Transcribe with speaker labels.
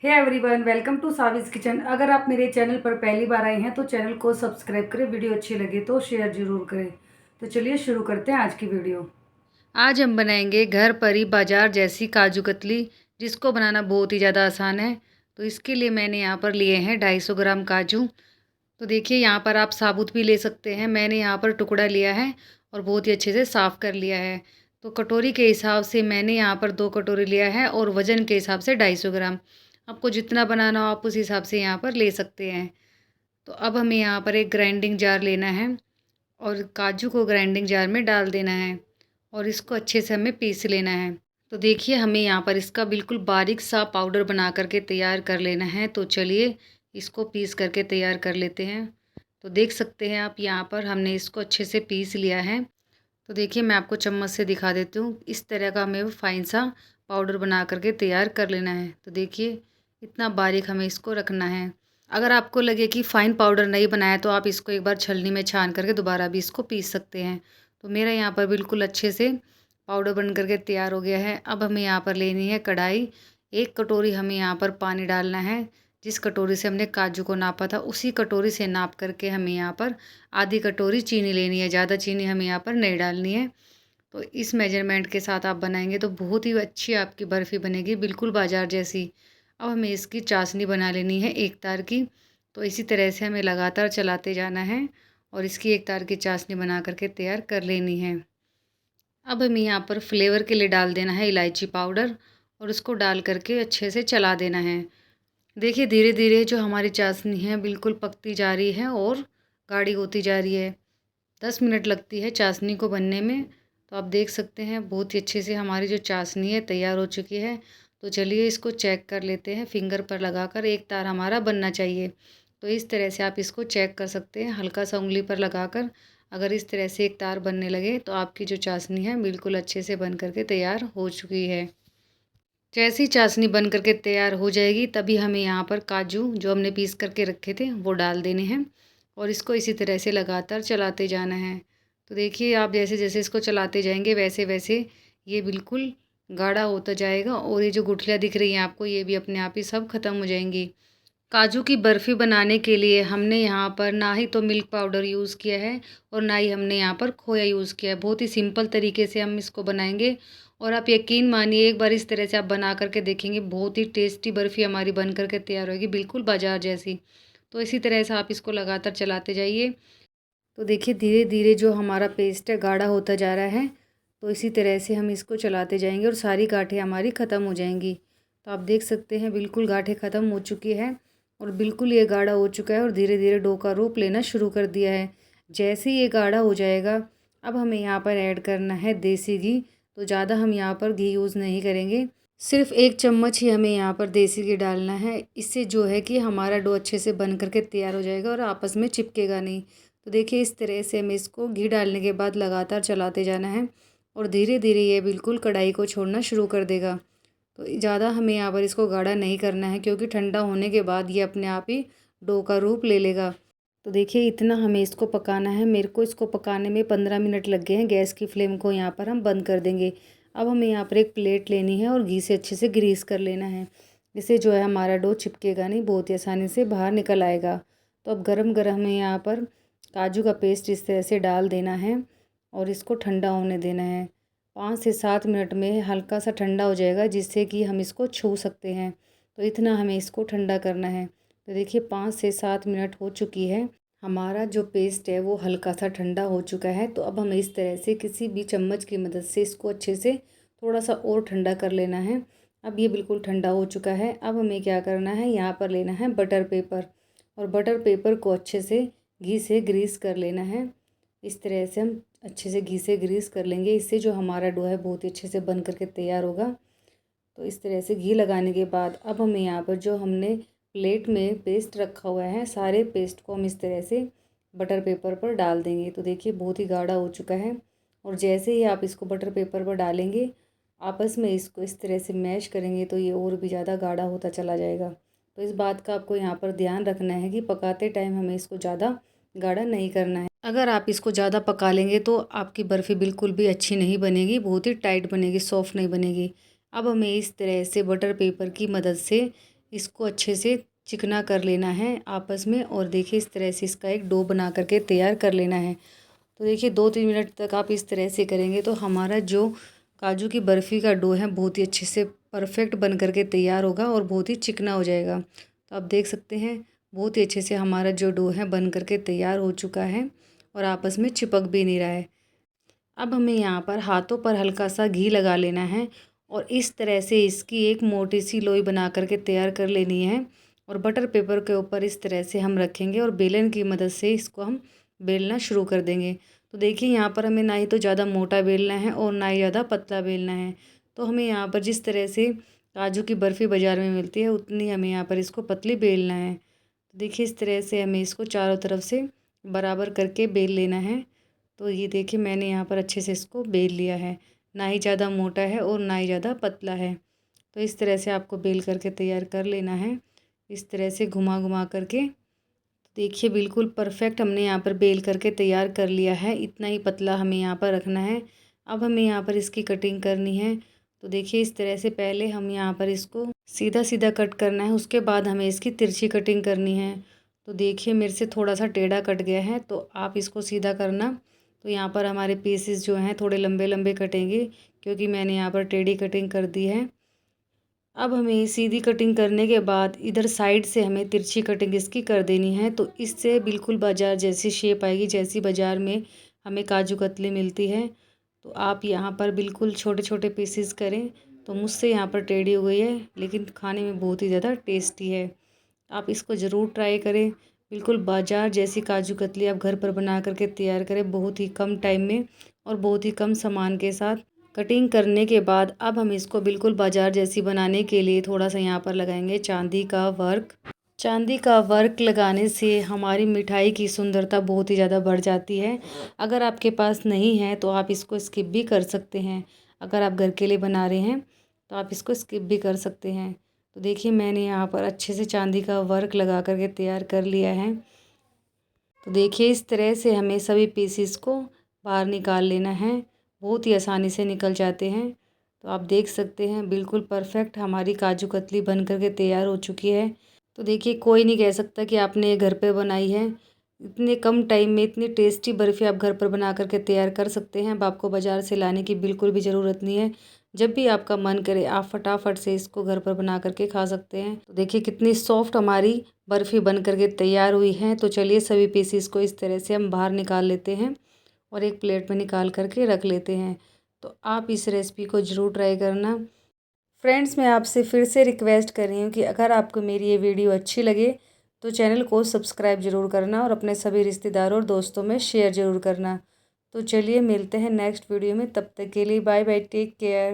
Speaker 1: Hey everyone, welcome to Savi's kitchen. अगर आप मेरे चैनल पर पहली बार आए हैं तो चैनल को सब्सक्राइब करें। वीडियो अच्छी लगे तो शेयर ज़रूर करें। तो चलिए शुरू करते हैं आज की वीडियो। आज हम बनाएंगे घर पर ही बाजार जैसी काजू कतली, जिसको बनाना बहुत ही ज़्यादा आसान है। तो इसके लिए मैंने यहाँ पर लिए हैं 250 ग्राम काजू। तो देखिए यहाँ पर आप साबुत भी ले सकते हैं। मैंने यहाँ पर टुकड़ा लिया है और बहुत ही अच्छे से साफ़ कर लिया है। तो कटोरी के हिसाब से मैंने यहाँ पर 2 कटोरी लिया है और वज़न के हिसाब से 250 ग्राम। आपको जितना बनाना हो आप उस हिसाब से यहाँ पर ले सकते हैं। तो अब हमें यहाँ पर एक ग्राइंडिंग जार लेना है और काजू को ग्राइंडिंग जार में डाल देना है और इसको अच्छे से हमें पीस लेना है। तो देखिए हमें यहाँ पर इसका बिल्कुल बारीक सा पाउडर बना करके तैयार कर लेना है। तो चलिए इसको पीस करके तैयार कर लेते हैं। तो देख सकते हैं आप यहाँ पर हमने इसको अच्छे से पीस लिया है। तो देखिए मैं आपको चम्मच से दिखा देती हूँ। इस तरह का हमें फाइन सा पाउडर बना करके तैयार कर लेना है। तो देखिए इतना बारीक हमें इसको रखना है। अगर आपको लगे कि फ़ाइन पाउडर नहीं बनाया तो आप इसको एक बार छलनी में छान करके दोबारा भी इसको पीस सकते हैं। तो मेरा यहाँ पर बिल्कुल अच्छे से पाउडर बन करके तैयार हो गया है। अब हमें यहाँ पर लेनी है कढ़ाई। 1 कटोरी हमें यहाँ पर पानी डालना है। जिस कटोरी से हमने काजू को नापा था उसी कटोरी से नाप करके हमें यहाँ पर आधी कटोरी चीनी लेनी है। ज़्यादा चीनी हमें यहाँ पर नहीं डालनी है। तो इस मेजरमेंट के साथ आप बनाएंगे तो बहुत ही अच्छी आपकी बर्फ़ी बनेगी, बिल्कुल बाजार जैसी। अब हमें इसकी चाशनी बना लेनी है एक तार की। तो इसी तरह से हमें लगातार चलाते जाना है और इसकी एक तार की चाशनी बना करके तैयार कर लेनी है। अब हमें यहाँ पर फ्लेवर के लिए डाल देना है इलायची पाउडर और उसको डाल करके अच्छे से चला देना है। देखिए धीरे धीरे जो हमारी चाशनी है बिल्कुल पकती जा रही है और गाढ़ी होती जा रही है। 10 मिनट लगती है चाशनी को बनने में। तो आप देख सकते हैं बहुत ही अच्छे से हमारी जो चाशनी है तैयार हो चुकी है। तो चलिए इसको चेक कर लेते हैं। फिंगर पर लगाकर एक तार हमारा बनना चाहिए। तो इस तरह से आप इसको चेक कर सकते हैं हल्का सा उंगली पर लगाकर। अगर इस तरह से एक तार बनने लगे तो आपकी जो चाशनी है बिल्कुल अच्छे से बन करके तैयार हो चुकी है। जैसी चाशनी बन करके तैयार हो जाएगी तभी हमें यहाँ पर काजू जो हमने पीस करके रखे थे वो डाल देने हैं और इसको इसी तरह से लगातार चलाते जाना है। तो देखिए आप जैसे जैसे इसको चलाते जाएंगे वैसे वैसे ये बिल्कुल गाढ़ा होता जाएगा और ये जो गुठलियाँ दिख रही हैं आपको ये भी अपने आप ही सब ख़त्म हो जाएंगी। काजू की बर्फ़ी बनाने के लिए हमने यहाँ पर ना ही तो मिल्क पाउडर यूज़ किया है और ना ही हमने यहाँ पर खोया यूज़ किया है। बहुत ही सिंपल तरीके से हम इसको बनाएंगे और आप यकीन मानिए एक बार इस तरह से आप बना करके देखेंगे बहुत ही टेस्टी बर्फ़ी हमारी बन करके तैयार होगी, बिल्कुल बाजार जैसी। तो इसी तरह से आप इसको लगातार चलाते जाइए। तो देखिए धीरे धीरे जो हमारा पेस्ट है गाढ़ा होता जा रहा है। तो इसी तरह से हम इसको चलाते जाएंगे और सारी गांठें हमारी ख़त्म हो जाएंगी। तो आप देख सकते हैं बिल्कुल गांठें ख़त्म हो चुकी है और बिल्कुल ये गाढ़ा हो चुका है और धीरे धीरे डो का रूप लेना शुरू कर दिया है। जैसे ही ये गाढ़ा हो जाएगा अब हमें यहाँ पर ऐड करना है देसी घी। तो ज़्यादा हम यहाँ पर घी यूज़ नहीं करेंगे, सिर्फ 1 चम्मच ही हमें यहाँ पर देसी घी डालना है। इससे जो है कि हमारा डो अच्छे से बन करके तैयार हो जाएगा और आपस में चिपकेगा नहीं। तो देखिए इस तरह से हमें इसको घी डालने के बाद लगातार चलाते जाना है और धीरे धीरे ये बिल्कुल कढ़ाई को छोड़ना शुरू कर देगा। तो ज़्यादा हमें यहाँ पर इसको गाढ़ा नहीं करना है क्योंकि ठंडा होने के बाद ये अपने आप ही डो का रूप ले लेगा। तो देखिए इतना हमें इसको पकाना है। मेरे को इसको पकाने में 15 मिनट लग गए हैं। गैस की फ्लेम को यहाँ पर हम बंद कर देंगे। अब हमें यहाँ पर एक प्लेट लेनी है और घी से अच्छे से ग्रीस कर लेना है। इससे जो है हमारा डो चिपकेगा नहीं, बहुत ही आसानी से बाहर निकल आएगा। तो अब गरम गरम हमें यहाँ पर काजू का पेस्ट इस तरह से डाल देना है और इसको ठंडा होने देना है। 5 से 7 मिनट में हल्का सा ठंडा हो जाएगा जिससे कि हम इसको छू सकते हैं। तो इतना हमें इसको ठंडा करना है। तो देखिए 5 से 7 मिनट हो चुकी है। हमारा जो पेस्ट है वो हल्का सा ठंडा हो चुका है। तो अब हमें इस तरह से किसी भी चम्मच की मदद से इसको अच्छे से थोड़ा सा और ठंडा कर लेना है। अब ये बिल्कुल ठंडा हो चुका है। अब हमें क्या करना है, यहाँ पर लेना है बटर पेपर और बटर पेपर को अच्छे से घी से ग्रीस कर लेना है। इस तरह से हम अच्छे से घी से ग्रीस कर लेंगे। इससे जो हमारा डो है बहुत ही अच्छे से बन करके तैयार होगा। तो इस तरह से घी लगाने के बाद अब हमें यहाँ पर जो हमने प्लेट में पेस्ट रखा हुआ है सारे पेस्ट को हम इस तरह से बटर पेपर पर डाल देंगे। तो देखिए बहुत ही गाढ़ा हो चुका है और जैसे ही आप इसको बटर पेपर पर डालेंगे आपस में इसको इस तरह से मैश करेंगे तो ये और भी ज़्यादा गाढ़ा होता चला जाएगा। तो इस बात का आपको यहाँ पर ध्यान रखना है कि पकाते टाइम हमें इसको ज़्यादा गाढ़ा नहीं करना है। अगर आप इसको ज़्यादा पका लेंगे तो आपकी बर्फ़ी बिल्कुल भी अच्छी नहीं बनेगी, बहुत ही टाइट बनेगी, सॉफ्ट नहीं बनेगी। अब हमें इस तरह से बटर पेपर की मदद से इसको अच्छे से चिकना कर लेना है आपस में। और देखिए इस तरह से इसका एक डो बना करके तैयार कर लेना है। तो देखिए 2-3 मिनट तक आप इस तरह से करेंगे तो हमारा जो काजू की बर्फ़ी का डो है बहुत ही अच्छे से परफेक्ट बन करके तैयार होगा और बहुत ही चिकना हो जाएगा। तो आप देख सकते हैं बहुत ही अच्छे से हमारा जो डो है बन करके तैयार हो चुका है और आपस में चिपक भी नहीं रहा है। अब हमें यहाँ पर हाथों पर हल्का सा घी लगा लेना है और इस तरह से इसकी एक मोटी सी लोई बना करके तैयार कर लेनी है। और बटर पेपर के ऊपर इस तरह से हम रखेंगे और बेलन की मदद से इसको हम बेलना शुरू कर देंगे। तो देखिए यहाँ पर हमें ना ही तो ज़्यादा मोटा बेलना है और ना ही ज़्यादा पतला बेलना है। तो हमें यहाँ पर जिस तरह से काजू की बर्फ़ी बाज़ार में मिलती है उतनी हमें यहाँ पर इसको पतली बेलना है। तो देखिए इस तरह से हमें इसको चारों तरफ से बराबर करके बेल लेना है। तो ये देखिए मैंने यहाँ पर अच्छे से इसको बेल लिया है, ना ही ज़्यादा मोटा है और ना ही ज़्यादा पतला है। तो इस तरह से आपको बेल करके तैयार कर लेना है, इस तरह से घुमा घुमा करके। देखिए बिल्कुल परफेक्ट हमने यहाँ पर बेल करके तैयार कर लिया है, इतना ही पतला हमें यहाँ पर रखना है। अब हमें यहाँ पर इसकी कटिंग करनी है। तो देखिए इस तरह से पहले हम यहाँ पर इसको सीधा सीधा कट करना है, उसके बाद हमें इसकी तिरछी कटिंग करनी है। तो देखिए मेरे से थोड़ा सा टेढ़ा कट गया है तो आप इसको सीधा करना। तो यहाँ पर हमारे पीसेस जो हैं थोड़े लंबे लंबे कटेंगे क्योंकि मैंने यहाँ पर टेढ़ी कटिंग कर दी है। अब हमें सीधी कटिंग करने के बाद इधर साइड से हमें तिरछी कटिंग इसकी कर देनी है। तो इससे बिल्कुल बाज़ार जैसी शेप आएगी, जैसी बाज़ार में हमें काजू कतली मिलती है। तो आप यहाँ पर बिल्कुल छोटे छोटे पीसेस करें। तो मुझसे यहाँ पर टेढ़ी हो गई है लेकिन खाने में बहुत ही ज़्यादा टेस्टी है। आप इसको ज़रूर ट्राई करें। बिल्कुल बाज़ार जैसी काजू कतली आप घर पर बना करके तैयार करें बहुत ही कम टाइम में और बहुत ही कम सामान के साथ। कटिंग करने के बाद अब हम इसको बिल्कुल बाज़ार जैसी बनाने के लिए थोड़ा सा यहाँ पर लगाएंगे चांदी का वर्क। चांदी का वर्क लगाने से हमारी मिठाई की सुंदरता बहुत ही ज़्यादा बढ़ जाती है। अगर आपके पास नहीं है तो आप इसको स्किप भी कर सकते हैं। अगर आप घर के लिए बना रहे हैं तो आप इसको स्किप भी कर सकते हैं। तो देखिए मैंने यहाँ पर अच्छे से चांदी का वर्क लगा करके तैयार कर लिया है। तो देखिए इस तरह से हमें सभी पीसेस को बाहर निकाल लेना है, बहुत ही आसानी से निकल जाते हैं। तो आप देख सकते हैं बिल्कुल परफेक्ट हमारी काजू कतली बन करके तैयार हो चुकी है। तो देखिए कोई नहीं कह सकता कि आपने ये घर पे बनाई है। इतने कम टाइम में इतनी टेस्टी बर्फ़ी आप घर पर बना करके तैयार कर सकते हैं। अब आपको बाज़ार से लाने की बिल्कुल भी ज़रूरत नहीं है। जब भी आपका मन करे आप फटाफट से इसको घर पर बना करके खा सकते हैं। तो देखिए कितनी सॉफ्ट हमारी बर्फ़ी बन करके तैयार हुई है। तो चलिए सभी पीसेस को इस तरह से हम बाहर निकाल लेते हैं और एक प्लेट में निकाल करके रख लेते हैं। तो आप इस रेसिपी को ज़रूर ट्राई करना। फ्रेंड्स मैं आपसे फिर से रिक्वेस्ट कर रही हूँ कि अगर आपको मेरी ये वीडियो अच्छी लगे तो चैनल को सब्सक्राइब ज़रूर करना और अपने सभी रिश्तेदारों और दोस्तों में शेयर ज़रूर करना। तो चलिए मिलते हैं नेक्स्ट वीडियो में, तब तक के लिए बाय बाय, टेक केयर।